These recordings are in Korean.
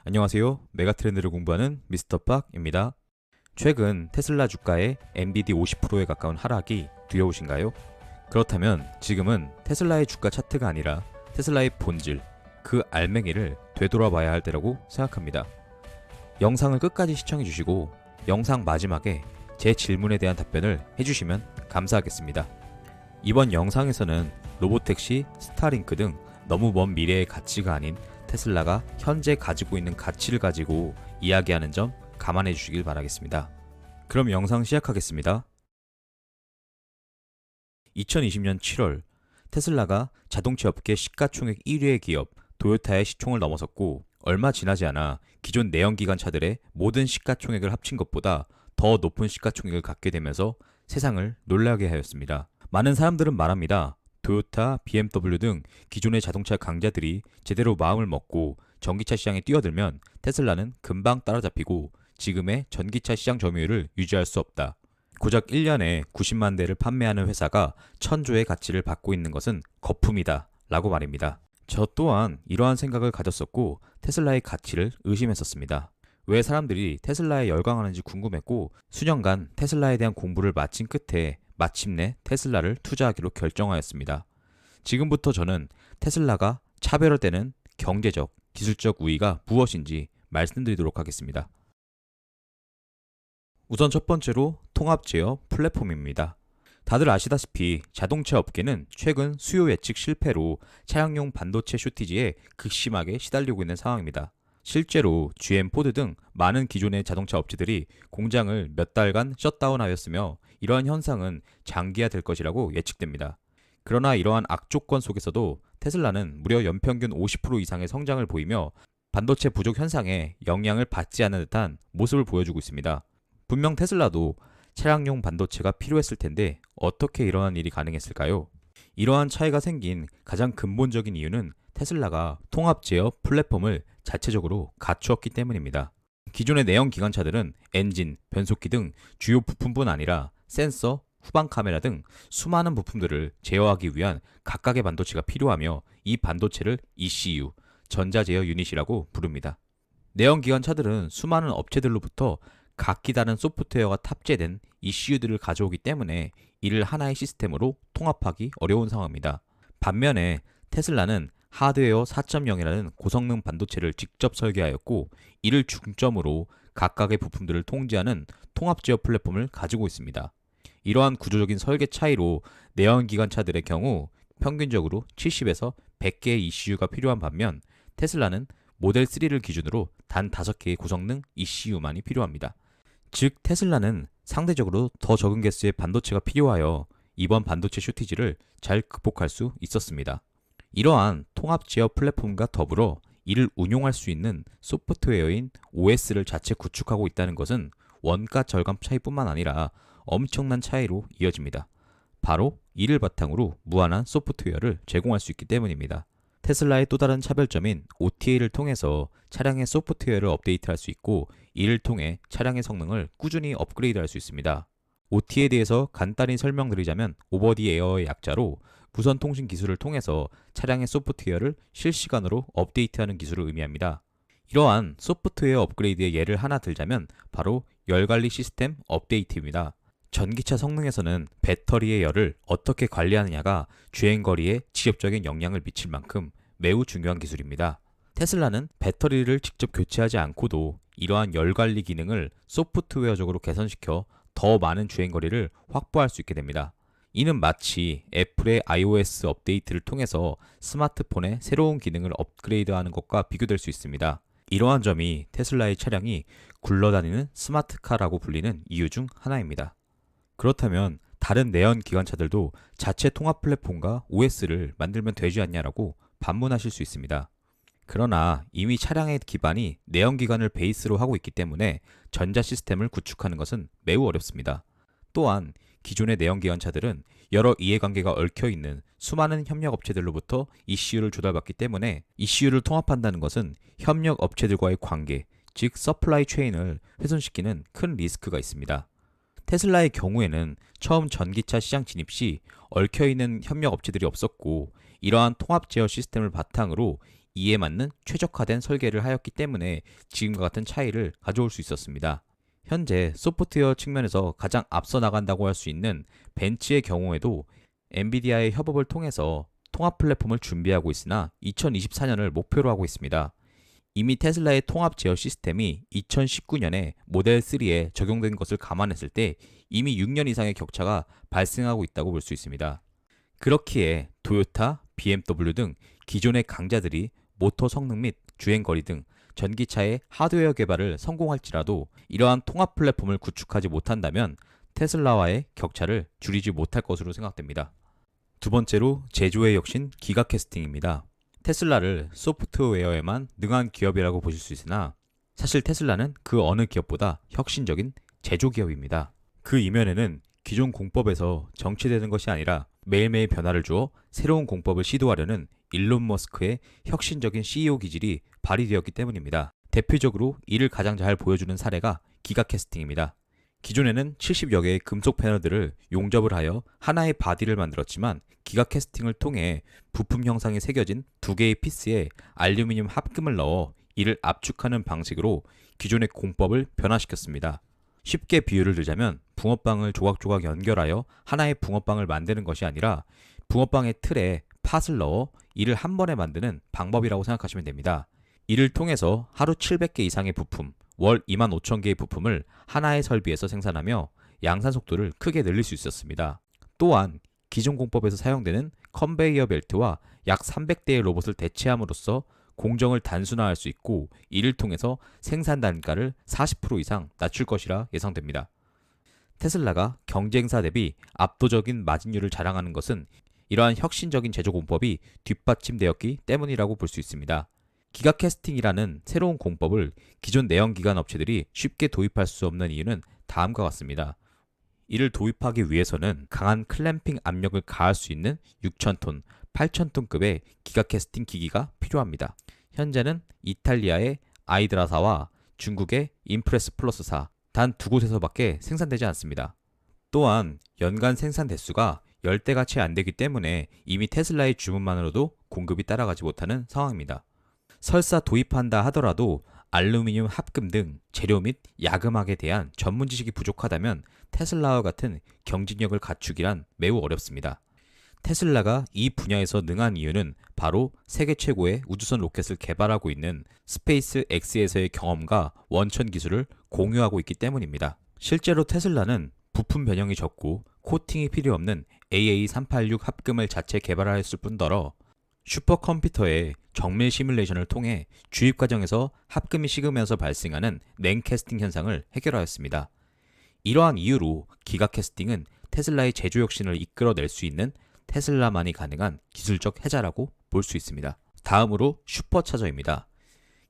안녕하세요. 메가트렌드를 공부하는 미스터 팍입니다. 최근 테슬라 주가의 엔비디 50%에 가까운 하락이 두려우신가요? 그렇다면 지금은 테슬라의 주가 차트가 아니라 테슬라의 본질, 그 알맹이를 되돌아봐야 할 때라고 생각합니다. 영상을 끝까지 시청해주시고 영상 마지막에 제 질문에 대한 답변을 해주시면 감사하겠습니다. 이번 영상에서는 로보택시, 스타링크 등 너무 먼 미래의 가치가 아닌 테슬라가 현재 가지고 있는 가치를 가지고 이야기하는 점 감안해 주시길 바라겠습니다. 그럼 영상 시작하겠습니다. 2020년 7월 테슬라가 자동차 업계 시가총액 1위의 기업 도요타의 시총을 넘어섰고, 얼마 지나지 않아 기존 내연기관차들의 모든 시가총액을 합친 것보다 더 높은 시가총액을 갖게 되면서 세상을 놀라게 하였습니다. 많은 사람들은 말합니다. 토요타, BMW 등 기존의 자동차 강자들이 제대로 마음을 먹고 전기차 시장에 뛰어들면 테슬라는 금방 따라잡히고 지금의 전기차 시장 점유율을 유지할 수 없다. 고작 1년에 90만 대를 판매하는 회사가 1000조의 가치를 받고 있는 것은 거품이다 라고 말입니다. 저 또한 이러한 생각을 가졌었고 테슬라의 가치를 의심했었습니다. 왜 사람들이 테슬라에 열광하는지 궁금했고, 수년간 테슬라에 대한 공부를 마친 끝에 마침내 테슬라를 투자하기로 결정하였습니다. 지금부터 저는 테슬라가 차별화되는 경제적, 기술적 우위가 무엇인지 말씀드리도록 하겠습니다. 우선 첫 번째로 통합 제어 플랫폼입니다. 다들 아시다시피 자동차 업계는 최근 수요 예측 실패로 차량용 반도체 쇼티지에 극심하게 시달리고 있는 상황입니다. 실제로 GM, 포드 등 많은 기존의 자동차 업체들이 공장을 몇 달간 셧다운하였으며 이러한 현상은 장기화될 것이라고 예측됩니다. 그러나 이러한 악조건 속에서도 테슬라는 무려 연평균 50% 이상의 성장을 보이며 반도체 부족 현상에 영향을 받지 않는 듯한 모습을 보여주고 있습니다. 분명 테슬라도 차량용 반도체가 필요했을 텐데 어떻게 이러한 일이 가능했을까요? 이러한 차이가 생긴 가장 근본적인 이유는 테슬라가 통합 제어 플랫폼을 자체적으로 갖추었기 때문입니다. 기존의 내연 기관차들은 엔진, 변속기 등 주요 부품뿐 아니라 센서, 후방 카메라 등 수많은 부품들을 제어하기 위한 각각의 반도체가 필요하며 이 반도체를 ECU, 전자 제어 유닛이라고 부릅니다. 내연 기관차들은 수많은 업체들로부터 각기 다른 소프트웨어가 탑재된 ECU들을 가져오기 때문에 이를 하나의 시스템으로 통합하기 어려운 상황입니다. 반면에 테슬라는 하드웨어 4.0이라는 고성능 반도체를 직접 설계하였고, 이를 중점으로 각각의 부품들을 통제하는 통합 제어 플랫폼을 가지고 있습니다. 이러한 구조적인 설계 차이로 내연기관차들의 경우 평균적으로 70에서 100개의 ECU가 필요한 반면 테슬라는 모델 3를 기준으로 단 5개의 고성능 ECU만이 필요합니다. 즉 테슬라는 상대적으로 더 적은 개수의 반도체가 필요하여 이번 반도체 쇼티지를 잘 극복할 수 있었습니다. 이러한 통합 제어 플랫폼과 더불어 이를 운용할 수 있는 소프트웨어인 OS를 자체 구축하고 있다는 것은 원가 절감 차이뿐만 아니라 엄청난 차이로 이어집니다. 바로 이를 바탕으로 무한한 소프트웨어를 제공할 수 있기 때문입니다. 테슬라의 또 다른 차별점인 OTA를 통해서 차량의 소프트웨어를 업데이트할 수 있고, 이를 통해 차량의 성능을 꾸준히 업그레이드할 수 있습니다. OTA에 대해서 간단히 설명드리자면 오버디 에어의 약자로 무선 통신 기술을 통해서 차량의 소프트웨어를 실시간으로 업데이트하는 기술을 의미합니다. 이러한 소프트웨어 업그레이드의 예를 하나 들자면 바로 열관리 시스템 업데이트입니다. 전기차 성능에서는 배터리의 열을 어떻게 관리하느냐가 주행거리에 직접적인 영향을 미칠 만큼 매우 중요한 기술입니다. 테슬라는 배터리를 직접 교체하지 않고도 이러한 열관리 기능을 소프트웨어적으로 개선시켜 더 많은 주행거리를 확보할 수 있게 됩니다. 이는 마치 애플의 iOS 업데이트를 통해서 스마트폰의 새로운 기능을 업그레이드하는 것과 비교될 수 있습니다. 이러한 점이 테슬라의 차량이 굴러다니는 스마트카라고 불리는 이유 중 하나입니다. 그렇다면 다른 내연 기관차들도 자체 통합 플랫폼과 OS를 만들면 되지 않냐라고 반문하실 수 있습니다. 그러나 이미 차량의 기반이 내연기관을 베이스로 하고 있기 때문에 전자 시스템을 구축하는 것은 매우 어렵습니다. 또한 기존의 내연기관차들은 여러 이해관계가 얽혀있는 수많은 협력업체들로부터 ECU를 조달받기 때문에 ECU를 통합한다는 것은 협력업체들과의 관계, 즉 서플라이 체인을 훼손시키는 큰 리스크가 있습니다. 테슬라의 경우에는 처음 전기차 시장 진입 시 얽혀있는 협력업체들이 없었고, 이러한 통합 제어 시스템을 바탕으로 이에 맞는 최적화된 설계를 하였기 때문에 지금과 같은 차이를 가져올 수 있었습니다. 현재 소프트웨어 측면에서 가장 앞서 나간다고 할 수 있는 벤츠의 경우에도 엔비디아의 협업을 통해서 통합 플랫폼을 준비하고 있으나 2024년을 목표로 하고 있습니다. 이미 테슬라의 통합 제어 시스템이 2019년에 모델 3에 적용된 것을 감안했을 때 이미 6년 이상의 격차가 발생하고 있다고 볼 수 있습니다. 그렇기에 토요타, BMW 등 기존의 강자들이 모터 성능 및 주행거리 등 전기차의 하드웨어 개발을 성공할지라도 이러한 통합 플랫폼을 구축하지 못한다면 테슬라와의 격차를 줄이지 못할 것으로 생각됩니다. 두 번째로 제조의 혁신 기가 캐스팅입니다. 테슬라를 소프트웨어에만 능한 기업이라고 보실 수 있으나 사실 테슬라는 그 어느 기업보다 혁신적인 제조 기업입니다. 그 이면에는 기존 공법에서 정체되는 것이 아니라 매일매일 변화를 주어 새로운 공법을 시도하려는 일론 머스크의 혁신적인 CEO 기질이 발휘되었기 때문입니다. 대표적으로 이를 가장 잘 보여주는 사례가 기가 캐스팅입니다. 기존에는 70여 개의 금속 패널들을 용접을 하여 하나의 바디를 만들었지만 기가 캐스팅을 통해 부품 형상이 새겨진 두 개의 피스에 알루미늄 합금을 넣어 이를 압축하는 방식으로 기존의 공법을 변화시켰습니다. 쉽게 비유를 들자면 붕어빵을 조각조각 연결하여 하나의 붕어빵을 만드는 것이 아니라 붕어빵의 틀에 팥을 넣어 이를 한 번에 만드는 방법이라고 생각하시면 됩니다. 이를 통해서 하루 700개 이상의 부품, 월 25,000개의 부품을 하나의 설비에서 생산하며 양산 속도를 크게 늘릴 수 있었습니다. 또한 기존 공법에서 사용되는 컨베이어 벨트와 약 300대의 로봇을 대체함으로써 공정을 단순화할 수 있고 이를 통해서 생산 단가를 40% 이상 낮출 것이라 예상됩니다. 테슬라가 경쟁사 대비 압도적인 마진율을 자랑하는 것은 이러한 혁신적인 제조 공법이 뒷받침되었기 때문이라고 볼 수 있습니다. 기가 캐스팅이라는 새로운 공법을 기존 내연기관 업체들이 쉽게 도입할 수 없는 이유는 다음과 같습니다. 이를 도입하기 위해서는 강한 클램핑 압력을 가할 수 있는 6,000톤, 8,000톤급의 기가 캐스팅 기기가 필요합니다. 현재는 이탈리아의 아이드라사와 중국의 임프레스 플러스사 단 두 곳에서밖에 생산되지 않습니다. 또한 연간 생산 대수가 10대가 채 안 되기 때문에 이미 테슬라의 주문만으로도 공급이 따라가지 못하는 상황입니다. 설사 도입한다 하더라도 알루미늄 합금 등 재료 및 야금학에 대한 전문 지식이 부족하다면 테슬라와 같은 경쟁력을 갖추기란 매우 어렵습니다. 테슬라가 이 분야에서 능한 이유는 바로 세계 최고의 우주선 로켓을 개발하고 있는 스페이스 X에서의 경험과 원천 기술을 공유하고 있기 때문입니다. 실제로 테슬라는 부품 변형이 적고 코팅이 필요 없는 AA386 합금을 자체 개발하였을 뿐더러 슈퍼컴퓨터의 정밀 시뮬레이션을 통해 주입 과정에서 합금이 식으면서 발생하는 냉캐스팅 현상을 해결하였습니다. 이러한 이유로 기가 캐스팅은 테슬라의 제조 혁신을 이끌어낼 수 있는 테슬라만이 가능한 기술적 해자라고 볼 수 있습니다. 다음으로 슈퍼차저입니다.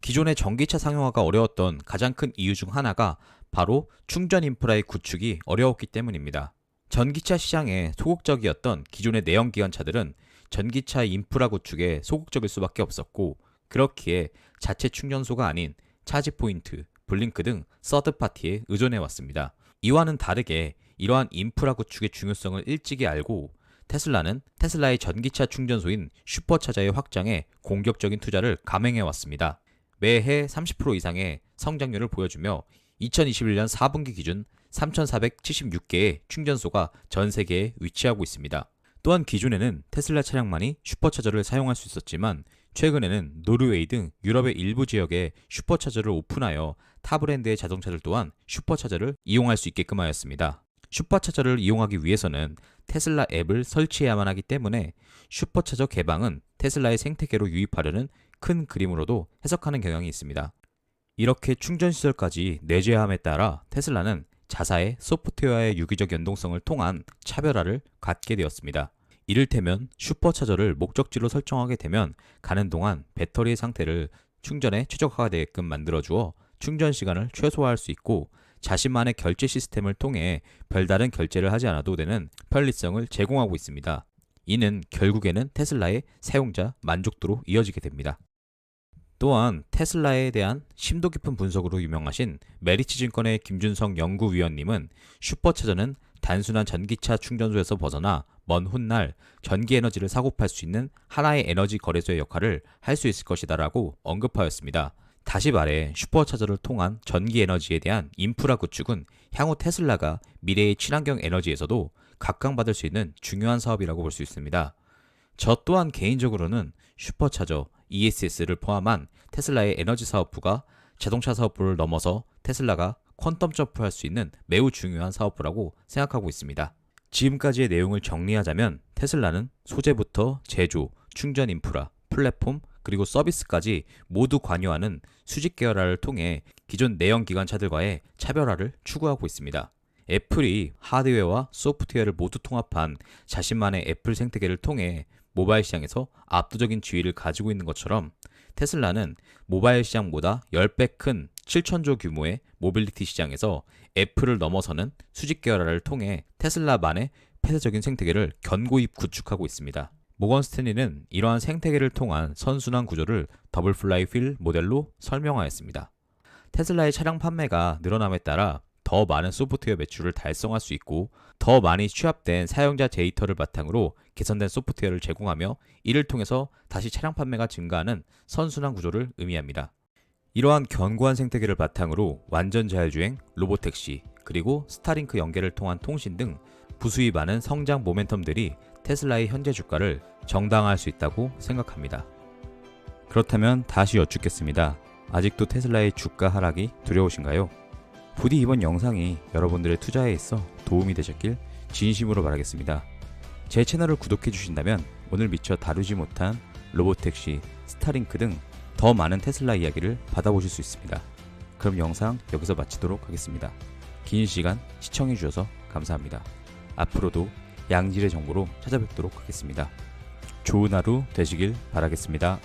기존의 전기차 상용화가 어려웠던 가장 큰 이유 중 하나가 바로 충전 인프라의 구축이 어려웠기 때문입니다. 전기차 시장에 소극적이었던 기존의 내연기관차들은 전기차 인프라 구축에 소극적일 수밖에 없었고 그렇기에 자체 충전소가 아닌 차지 포인트, 블링크 등 서드파티에 의존해왔습니다. 이와는 다르게 이러한 인프라 구축의 중요성을 일찍이 알고 테슬라는 테슬라의 전기차 충전소인 슈퍼차저의 확장에 공격적인 투자를 감행해왔습니다. 매해 30% 이상의 성장률을 보여주며 2021년 4분기 기준 3,476개의 충전소가 전 세계에 위치하고 있습니다. 또한 기존에는 테슬라 차량만이 슈퍼차저를 사용할 수 있었지만 최근에는 노르웨이 등 유럽의 일부 지역에 슈퍼차저를 오픈하여 타 브랜드의 자동차들 또한 슈퍼차저를 이용할 수 있게끔 하였습니다. 슈퍼차저를 이용하기 위해서는 테슬라 앱을 설치해야만 하기 때문에 슈퍼차저 개방은 테슬라의 생태계로 유입하려는 큰 그림으로도 해석하는 경향이 있습니다. 이렇게 충전시설까지 내재함에 따라 테슬라는 자사의 소프트웨어의 유기적 연동성을 통한 차별화를 갖게 되었습니다. 이를테면 슈퍼차저를 목적지로 설정하게 되면 가는 동안 배터리의 상태를 충전에 최적화되게끔 만들어주어 충전 시간을 최소화할 수 있고 자신만의 결제 시스템을 통해 별다른 결제를 하지 않아도 되는 편리성을 제공하고 있습니다. 이는 결국에는 테슬라의 사용자 만족도로 이어지게 됩니다. 또한 테슬라에 대한 심도 깊은 분석으로 유명하신 메리츠증권의 김준성 연구위원님은 슈퍼차저는 단순한 전기차 충전소에서 벗어나 먼 훗날 전기 에너지를 사고 팔 수 있는 하나의 에너지 거래소의 역할을 할 수 있을 것이다라고 언급하였습니다. 다시 말해 슈퍼차저를 통한 전기 에너지에 대한 인프라 구축은 향후 테슬라가 미래의 친환경 에너지에서도 각광받을 수 있는 중요한 사업이라고 볼 수 있습니다. 저 또한 개인적으로는 슈퍼차저 ESS를 포함한 테슬라의 에너지 사업부가 자동차 사업부를 넘어서 테슬라가 퀀텀 점프할 수 있는 매우 중요한 사업부라고 생각하고 있습니다. 지금까지의 내용을 정리하자면 테슬라는 소재부터 제조, 충전 인프라, 플랫폼, 그리고 서비스까지 모두 관여하는 수직 계열화를 통해 기존 내연기관차들과의 차별화를 추구하고 있습니다. 애플이 하드웨어와 소프트웨어를 모두 통합한 자신만의 애플 생태계를 통해 모바일 시장에서 압도적인 지위를 가지고 있는 것처럼 테슬라는 모바일 시장보다 10배 큰 7천조 규모의 모빌리티 시장에서 애플을 넘어서는 수직 계열화를 통해 테슬라만의 폐쇄적인 생태계를 견고히 구축하고 있습니다. 모건 스탠리는 이러한 생태계를 통한 선순환 구조를 더블 플라이 휠 모델로 설명하였습니다. 테슬라의 차량 판매가 늘어남에 따라 더 많은 소프트웨어 매출을 달성할 수 있고 더 많이 취합된 사용자 데이터를 바탕으로 개선된 소프트웨어를 제공하며 이를 통해서 다시 차량 판매가 증가하는 선순환 구조를 의미합니다. 이러한 견고한 생태계를 바탕으로 완전 자율주행, 로보택시, 그리고 스타링크 연계를 통한 통신 등 부수입 많은 성장 모멘텀들이 테슬라의 현재 주가를 정당화할 수 있다고 생각합니다. 그렇다면 다시 여쭙겠습니다. 아직도 테슬라의 주가 하락이 두려우신가요? 부디 이번 영상이 여러분들의 투자에 있어 도움이 되셨길 진심으로 바라겠습니다. 제 채널을 구독해 주신다면 오늘 미처 다루지 못한 로보택시, 스타링크 등 더 많은 테슬라 이야기를 받아보실 수 있습니다. 그럼 영상 여기서 마치도록 하겠습니다. 긴 시간 시청해 주셔서 감사합니다. 앞으로도 양질의 정보로 찾아뵙도록 하겠습니다. 좋은 하루 되시길 바라겠습니다.